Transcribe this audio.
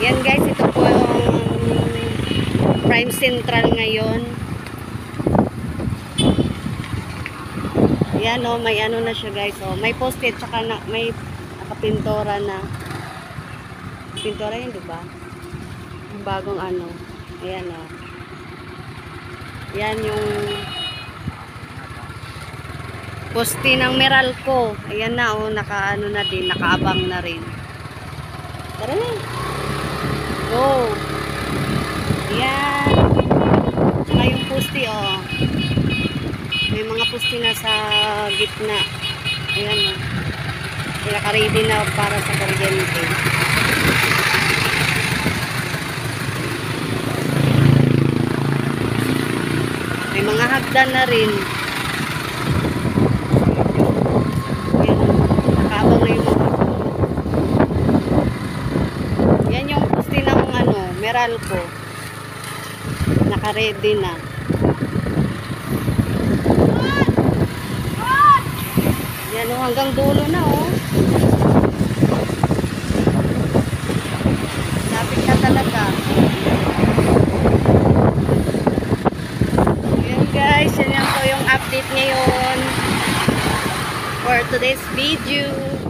Yan guys, ito po yung Prime Central ngayon. Yan o, may ano na siya guys. O, may post-it, tsaka may nakapintora na. Pintora yun, diba? Yung bagong ano. Ayan o. Yan yung poste ng Meralco. Ayan na o, nakaano na din, nakaabang na rin. Tara na. Go. Ayan. Tsaka yung poste o. May mga poste na sa gitna. Ayan o. Naka-ready na para sa kuryente. May mga hagdan na rin. Ayan o. Nakabang na yung mga. Yan yung poste ng ano, Meralco. Naka-ready na. Yan o, hanggang dulo na o. Lapit na talaga. Ayan guys, yan po yung update ngayon for today's video.